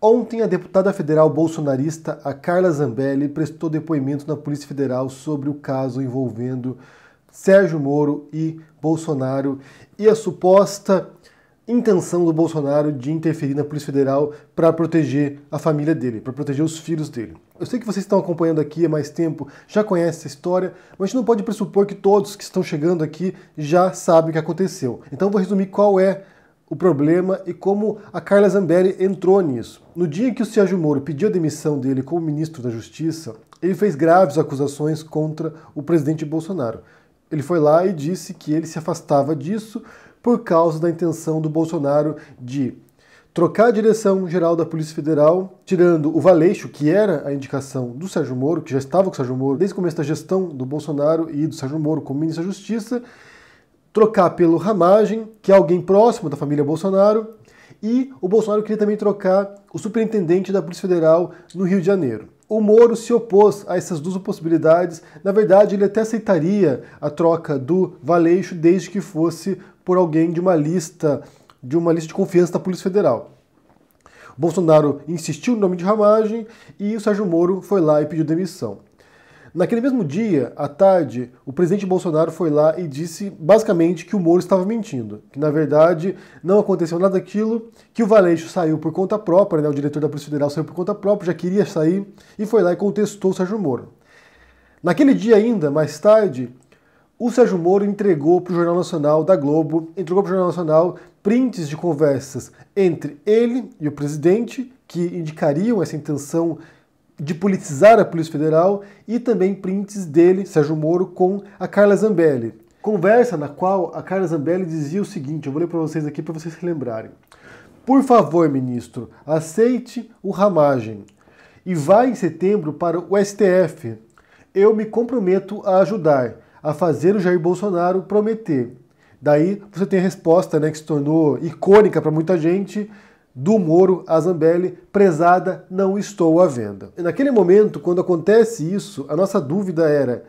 Ontem, a deputada federal bolsonarista a Carla Zambelli prestou depoimento na Polícia Federal sobre o caso envolvendo Sérgio Moro e Bolsonaro e a suposta intenção do Bolsonaro de interferir na Polícia Federal para proteger a família dele, para proteger os filhos dele. Eu sei que vocês estão acompanhando aqui há mais tempo, já conhecem essa história, mas a gente não pode pressupor que todos que estão chegando aqui já sabem o que aconteceu. Então eu vou resumir qual é o problema e como a Carla Zambelli entrou nisso. No dia em que o Sérgio Moro pediu a demissão dele como ministro da Justiça, ele fez graves acusações contra o presidente Bolsonaro. Ele foi lá e disse que ele se afastava disso por causa da intenção do Bolsonaro de trocar a direção-geral da Polícia Federal, tirando o Valeixo, que era a indicação do Sérgio Moro, que já estava com o Sérgio Moro desde o começo da gestão do Bolsonaro e do Sérgio Moro como ministro da Justiça, trocar pelo Ramagem, que é alguém próximo da família Bolsonaro, e o Bolsonaro queria também trocar o superintendente da Polícia Federal no Rio de Janeiro. O Moro se opôs a essas duas possibilidades. Na verdade, ele até aceitaria a troca do Valeixo desde que fosse por alguém de uma lista de confiança da Polícia Federal. O Bolsonaro insistiu no nome de Ramagem e o Sérgio Moro foi lá e pediu demissão. Naquele mesmo dia, à tarde, o presidente Bolsonaro foi lá e disse basicamente que o Moro estava mentindo, que na verdade não aconteceu nada daquilo, que o Valeixo saiu por conta própria, o diretor da Polícia Federal saiu por conta própria, já queria sair e foi lá e contestou o Sérgio Moro. Naquele dia ainda, mais tarde, o Sérgio Moro entregou para o Jornal Nacional da Globo, prints de conversas entre ele e o presidente, que indicariam essa intenção de politizar a Polícia Federal, e também prints dele, Sérgio Moro, com a Carla Zambelli. Conversa na qual a Carla Zambelli dizia o seguinte, eu vou ler para vocês aqui para vocês se lembrarem. Por favor, ministro, aceite o Ramagem e vá em setembro para o STF. Eu me comprometo a ajudar, a fazer o Jair Bolsonaro prometer. Daí você tem a resposta, que se tornou icônica para muita gente, do Moro a Zambelli: prezada, não estou à venda. E naquele momento, quando acontece isso, a nossa dúvida era: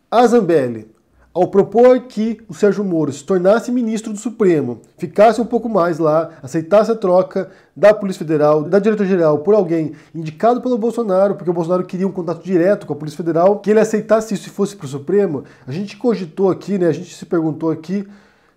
a Zambelli, ao propor que o Sérgio Moro se tornasse ministro do Supremo, ficasse um pouco mais lá, aceitasse a troca da Polícia Federal, da Diretoria-Geral, por alguém indicado pelo Bolsonaro, porque o Bolsonaro queria um contato direto com a Polícia Federal, que ele aceitasse isso e fosse para o Supremo, a gente cogitou aqui, a gente se perguntou aqui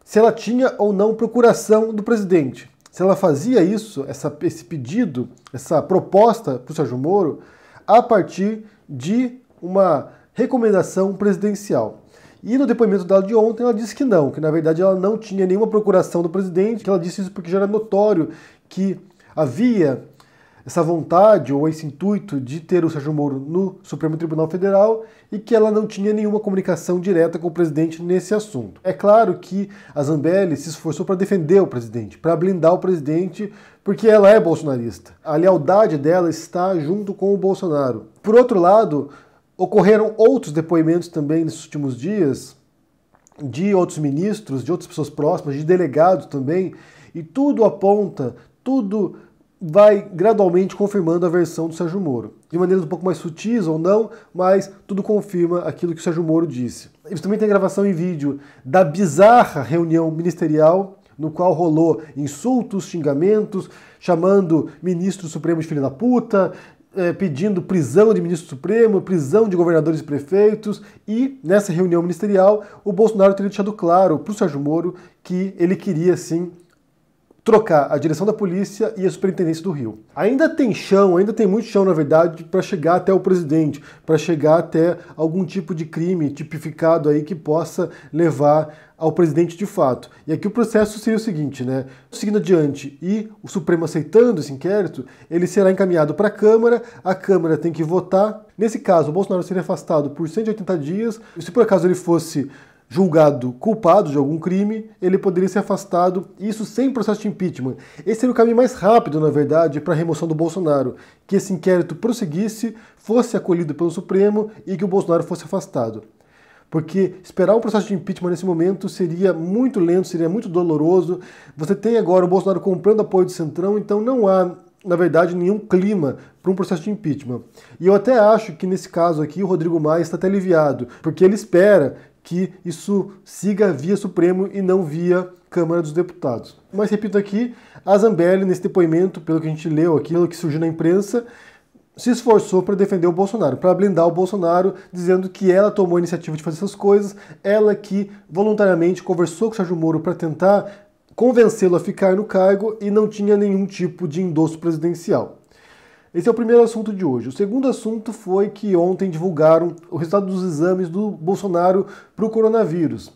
se ela tinha ou não procuração do presidente. Se ela fazia isso, esse pedido, essa proposta para o Sérgio Moro, a partir de uma recomendação presidencial. E no depoimento dela de ontem, ela disse que não, que na verdade ela não tinha nenhuma procuração do presidente, que ela disse isso porque já era notório que havia essa vontade ou esse intuito de ter o Sérgio Moro no Supremo Tribunal Federal e que ela não tinha nenhuma comunicação direta com o presidente nesse assunto. É claro que a Zambelli se esforçou para defender o presidente, para blindar o presidente, porque ela é bolsonarista. A lealdade dela está junto com o Bolsonaro. Por outro lado, ocorreram outros depoimentos também nesses últimos dias de outros ministros, de outras pessoas próximas, de delegados também, e tudo aponta, tudo vai gradualmente confirmando a versão do Sérgio Moro. De maneiras um pouco mais sutis ou não, mas tudo confirma aquilo que o Sérgio Moro disse. Isso também tem gravação em vídeo da bizarra reunião ministerial, no qual rolou insultos, xingamentos, chamando ministro do Supremo de filho da puta, pedindo prisão de ministro do Supremo, prisão de governadores e prefeitos, e nessa reunião ministerial o Bolsonaro teria deixado claro para o Sérgio Moro que ele queria sim trocar a direção da polícia e a superintendência do Rio. Ainda tem muito chão, na verdade, para chegar até o presidente, para chegar até algum tipo de crime tipificado aí que possa levar ao presidente de fato. E aqui o processo seria o seguinte, seguindo adiante e o Supremo aceitando esse inquérito, ele será encaminhado para a Câmara tem que votar. Nesse caso, o Bolsonaro seria afastado por 180 dias, e se por acaso ele fosse julgado culpado de algum crime, ele poderia ser afastado, isso sem processo de impeachment. Esse seria o caminho mais rápido, na verdade, para a remoção do Bolsonaro, que esse inquérito prosseguisse, fosse acolhido pelo Supremo e que o Bolsonaro fosse afastado. Porque esperar um processo de impeachment nesse momento seria muito lento, seria muito doloroso. Você tem agora o Bolsonaro comprando apoio do Centrão, então não há, na verdade, nenhum clima para um processo de impeachment. E eu até acho que nesse caso aqui o Rodrigo Maia está até aliviado, porque ele espera que isso siga via Supremo e não via Câmara dos Deputados. Mas repito aqui, a Zambelli, nesse depoimento, pelo que a gente leu aqui, pelo que surgiu na imprensa, se esforçou para defender o Bolsonaro, para blindar o Bolsonaro, dizendo que ela tomou a iniciativa de fazer essas coisas, ela que voluntariamente conversou com o Sérgio Moro para tentar convencê-lo a ficar no cargo e não tinha nenhum tipo de endosso presidencial. Esse é o primeiro assunto de hoje. O segundo assunto foi que ontem divulgaram o resultado dos exames do Bolsonaro para o coronavírus.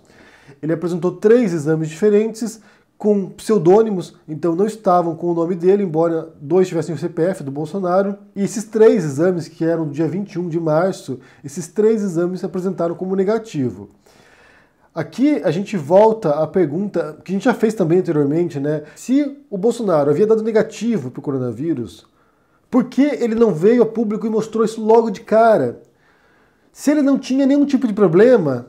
Ele apresentou 3 exames diferentes, com pseudônimos, então não estavam com o nome dele, embora 2 tivessem o CPF do Bolsonaro. E esses 3 exames, que eram dia 21 de março, esses 3 exames se apresentaram como negativo. Aqui a gente volta à pergunta que a gente já fez também anteriormente, né? Se o Bolsonaro havia dado negativo para o coronavírus, por que ele não veio a público e mostrou isso logo de cara? Se ele não tinha nenhum tipo de problema,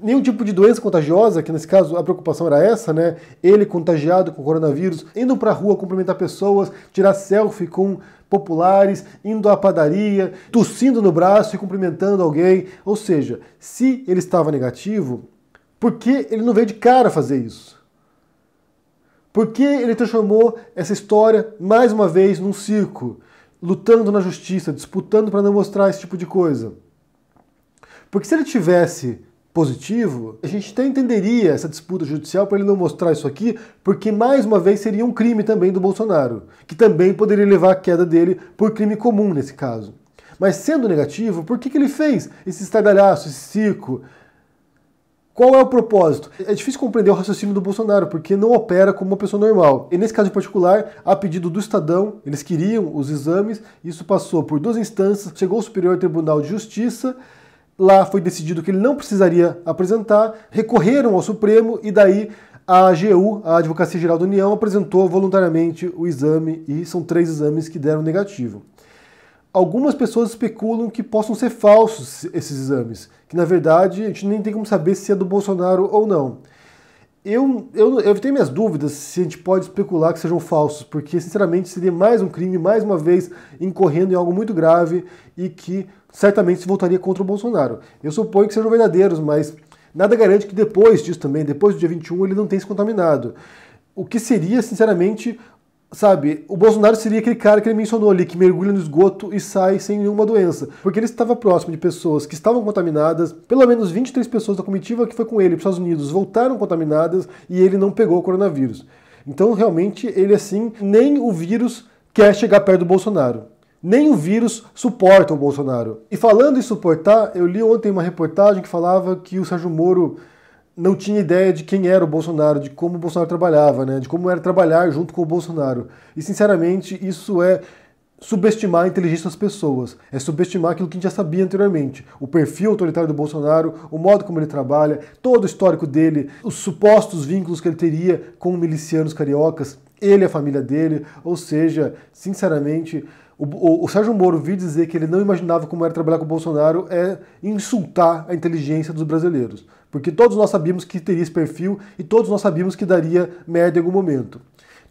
nenhum tipo de doença contagiosa, que nesse caso a preocupação era essa, né? Ele contagiado com coronavírus, indo pra rua cumprimentar pessoas, tirar selfie com populares, indo à padaria, tossindo no braço e cumprimentando alguém. Ou seja, se ele estava negativo, por que ele não veio de cara fazer isso? Por que ele transformou essa história, mais uma vez, num circo, lutando na justiça, disputando para não mostrar esse tipo de coisa? Porque se ele tivesse positivo, a gente até entenderia essa disputa judicial para ele não mostrar isso aqui, porque mais uma vez seria um crime também do Bolsonaro, que também poderia levar à queda dele por crime comum nesse caso. Mas sendo negativo, por que ele fez esse estardalhaço, esse circo? Qual é o propósito? É difícil compreender o raciocínio do Bolsonaro, porque não opera como uma pessoa normal. E nesse caso em particular, a pedido do Estadão, eles queriam os exames, isso passou por 2 instâncias, chegou ao Superior Tribunal de Justiça, lá foi decidido que ele não precisaria apresentar, recorreram ao Supremo e daí a AGU, a Advocacia Geral da União, apresentou voluntariamente o exame e são 3 exames que deram negativo. Algumas pessoas especulam que possam ser falsos esses exames, que na verdade a gente nem tem como saber se é do Bolsonaro ou não. Eu tenho minhas dúvidas se a gente pode especular que sejam falsos, porque sinceramente seria mais um crime, mais uma vez incorrendo em algo muito grave e que certamente se voltaria contra o Bolsonaro. Eu suponho que sejam verdadeiros, mas nada garante que depois disso também, depois do dia 21, ele não tenha se contaminado. O que seria, sinceramente, sabe, o Bolsonaro seria aquele cara que ele mencionou ali, que mergulha no esgoto e sai sem nenhuma doença. Porque ele estava próximo de pessoas que estavam contaminadas, pelo menos 23 pessoas da comitiva que foi com ele para os Estados Unidos voltaram contaminadas e ele não pegou o coronavírus. Então, realmente, ele assim, nem o vírus quer chegar perto do Bolsonaro. Nem o vírus suporta o Bolsonaro. E falando em suportar, eu li ontem uma reportagem que falava que o Sérgio Moro não tinha ideia de quem era o Bolsonaro, de como o Bolsonaro trabalhava, né? De como era trabalhar junto com o Bolsonaro. E, sinceramente, isso é subestimar a inteligência das pessoas, é subestimar aquilo que a gente já sabia anteriormente. O perfil autoritário do Bolsonaro, o modo como ele trabalha, todo o histórico dele, os supostos vínculos que ele teria com milicianos cariocas, ele e a família dele, ou seja, sinceramente, o Sérgio Moro vir dizer que ele não imaginava como era trabalhar com o Bolsonaro é insultar a inteligência dos brasileiros. Porque todos nós sabíamos que teria esse perfil e todos nós sabíamos que daria merda em algum momento.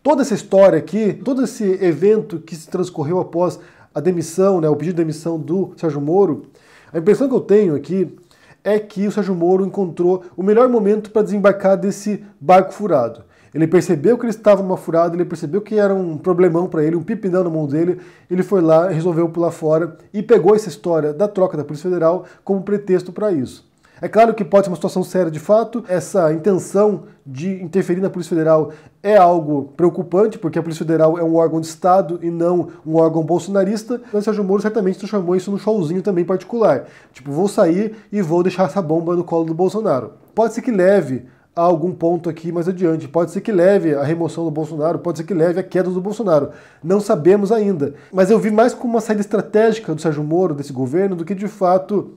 Toda essa história aqui, todo esse evento que se transcorreu após a demissão, né, o pedido de demissão do Sérgio Moro, a impressão que eu tenho aqui é que o Sérgio Moro encontrou o melhor momento para desembarcar desse barco furado. Ele percebeu que ele estava numa furada, ele percebeu que era um problemão para ele, um pipinão na mão dele, ele foi lá, resolveu pular fora e pegou essa história da troca da Polícia Federal como pretexto para isso. É claro que pode ser uma situação séria de fato, essa intenção de interferir na Polícia Federal é algo preocupante, porque a Polícia Federal é um órgão de Estado e não um órgão bolsonarista. O Sérgio Moro certamente transformou isso num showzinho também particular. Tipo, vou sair e vou deixar essa bomba no colo do Bolsonaro. Pode ser que leve a algum ponto aqui mais adiante, pode ser que leve à remoção do Bolsonaro, pode ser que leve à queda do Bolsonaro. Não sabemos ainda. Mas eu vi mais como uma saída estratégica do Sérgio Moro, desse governo, do que de fato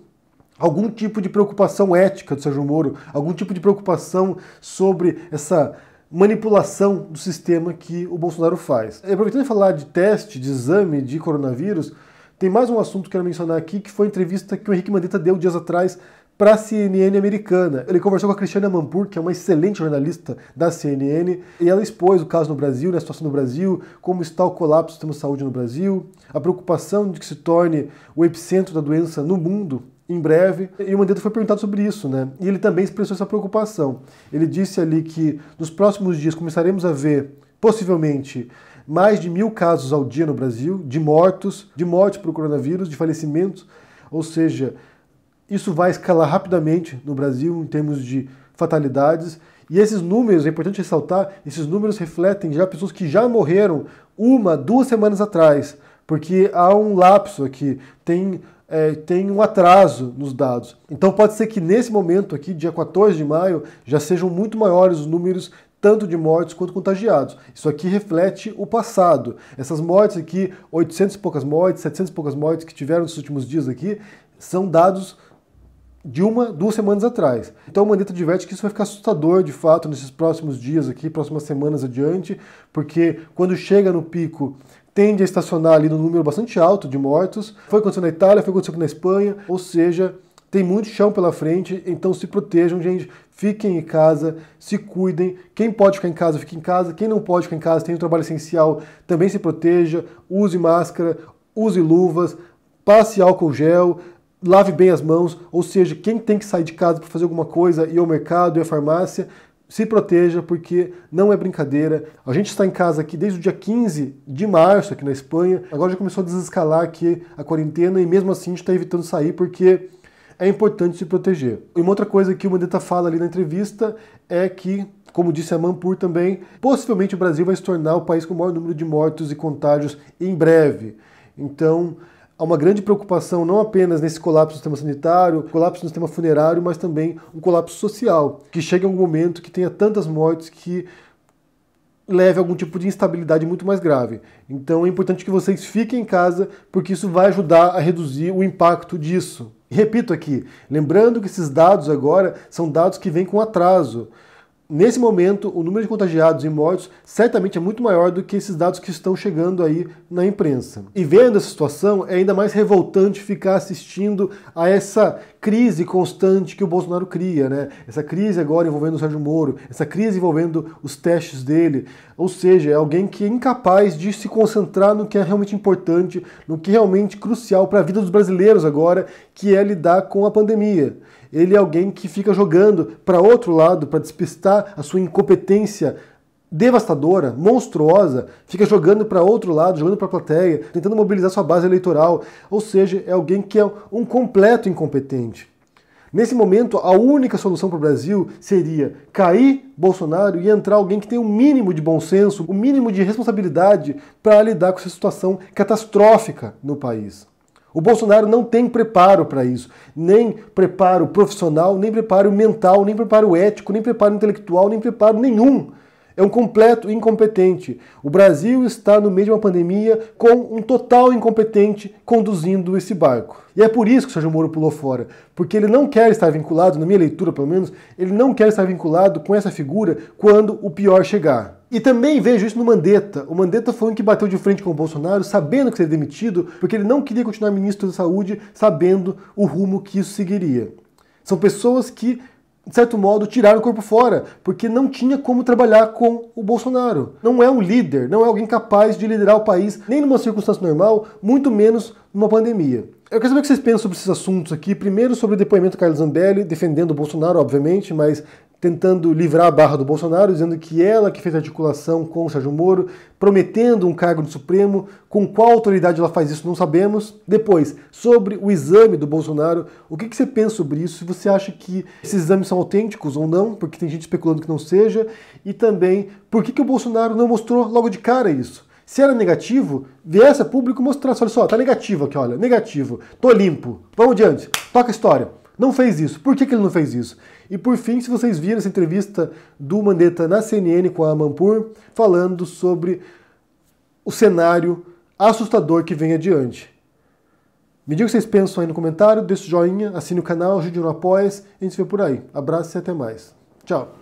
algum tipo de preocupação ética do Sérgio Moro, algum tipo de preocupação sobre essa manipulação do sistema que o Bolsonaro faz. E aproveitando de falar de teste, de exame de coronavírus, tem mais um assunto que eu quero mencionar aqui, que foi a entrevista que o Henrique Mandetta deu dias atrás para a CNN americana. Ele conversou com a Cristiane Amanpour, que é uma excelente jornalista da CNN, e ela expôs o caso no Brasil, né, a situação no Brasil, como está o colapso do sistema de saúde no Brasil, a preocupação de que se torne o epicentro da doença no mundo. em breve. E o Mandetta foi perguntado sobre isso, né? E ele também expressou essa preocupação. Ele disse ali que nos próximos dias começaremos a ver, possivelmente, mais de 1.000 casos ao dia no Brasil, de mortes por coronavírus, de falecimentos, ou seja, isso vai escalar rapidamente no Brasil em termos de fatalidades. E esses números, é importante ressaltar, esses números refletem já pessoas que já morreram 1, 2 semanas atrás, porque há um lapso aqui, tem um atraso nos dados. Então pode ser que nesse momento aqui, dia 14 de maio, já sejam muito maiores os números tanto de mortes quanto contagiados. Isso aqui reflete o passado. Essas mortes aqui, 800 e poucas mortes, 700 e poucas mortes que tiveram nos últimos dias aqui, são dados de 1, 2 semanas atrás. Então o Mandetta adverte que isso vai ficar assustador, de fato, nesses próximos dias aqui, próximas semanas adiante, porque quando chega no pico, tende a estacionar ali no número bastante alto de mortos. Foi acontecendo na Itália, foi acontecendo na Espanha, ou seja, tem muito chão pela frente, então se protejam, gente, fiquem em casa, se cuidem. Quem pode ficar em casa, fique em casa. Quem não pode ficar em casa, tem um trabalho essencial, também se proteja, use máscara, use luvas, passe álcool gel, lave bem as mãos, ou seja, quem tem que sair de casa para fazer alguma coisa, ir ao mercado, ir à farmácia, se proteja, porque não é brincadeira. A gente está em casa aqui desde o dia 15 de março, aqui na Espanha, agora já começou a desescalar aqui a quarentena e mesmo assim a gente está evitando sair porque é importante se proteger. E uma outra coisa que o Mandetta fala ali na entrevista é que, como disse a Amanpour também, possivelmente o Brasil vai se tornar o país com o maior número de mortos e contágios em breve. Então, há uma grande preocupação não apenas nesse colapso do sistema sanitário, colapso do sistema funerário, mas também um colapso social, que chegue a um momento que tenha tantas mortes que leve a algum tipo de instabilidade muito mais grave. Então é importante que vocês fiquem em casa, porque isso vai ajudar a reduzir o impacto disso. E repito aqui, lembrando que esses dados agora são dados que vêm com atraso. Nesse momento, o número de contagiados e mortos certamente é muito maior do que esses dados que estão chegando aí na imprensa. E vendo essa situação, é ainda mais revoltante ficar assistindo a essa crise constante que o Bolsonaro cria, né? Essa crise agora envolvendo o Sérgio Moro, essa crise envolvendo os testes dele. Ou seja, é alguém que é incapaz de se concentrar no que é realmente importante, no que é realmente crucial para a vida dos brasileiros agora, que é lidar com a pandemia. Ele é alguém que fica jogando para outro lado, para despistar a sua incompetência devastadora, monstruosa, fica jogando para outro lado, jogando para a plateia, tentando mobilizar sua base eleitoral. Ou seja, é alguém que é um completo incompetente. Nesse momento, a única solução para o Brasil seria cair Bolsonaro e entrar alguém que tem um mínimo de bom senso, um mínimo de responsabilidade para lidar com essa situação catastrófica no país. O Bolsonaro não tem preparo para isso, nem preparo profissional, nem preparo mental, nem preparo ético, nem preparo intelectual, nem preparo nenhum. É um completo incompetente. O Brasil está no meio de uma pandemia com um total incompetente conduzindo esse barco. E é por isso que o Sérgio Moro pulou fora, porque ele não quer estar vinculado, na minha leitura pelo menos, ele não quer estar vinculado com essa figura quando o pior chegar. E também vejo isso no Mandetta. O Mandetta foi um que bateu de frente com o Bolsonaro, sabendo que seria demitido, porque ele não queria continuar ministro da Saúde, sabendo o rumo que isso seguiria. São pessoas que, de certo modo, tiraram o corpo fora, porque não tinha como trabalhar com o Bolsonaro. Não é um líder, não é alguém capaz de liderar o país, nem numa circunstância normal, muito menos numa pandemia. Eu quero saber o que vocês pensam sobre esses assuntos aqui. Primeiro sobre o depoimento do Carla Zambelli, defendendo o Bolsonaro, obviamente, mas tentando livrar a barra do Bolsonaro, dizendo que ela que fez a articulação com o Sérgio Moro, prometendo um cargo no Supremo. Com qual autoridade ela faz isso, não sabemos. Depois, sobre o exame do Bolsonaro, o que você pensa sobre isso? Se você acha que esses exames são autênticos ou não, porque tem gente especulando que não seja. E também, por que o Bolsonaro não mostrou logo de cara isso? Se era negativo, viesse a público mostrar, olha só, tá negativo aqui, olha, negativo, tô limpo, vamos adiante, toca a história. Não fez isso. Por que ele não fez isso? E por fim, se vocês viram essa entrevista do Mandetta na CNN com a Amanpour, falando sobre o cenário assustador que vem adiante. Me diga o que vocês pensam aí no comentário, deixe o joinha, assine o canal, ajude no Apoia-se, a gente se vê por aí. Abraço e até mais. Tchau.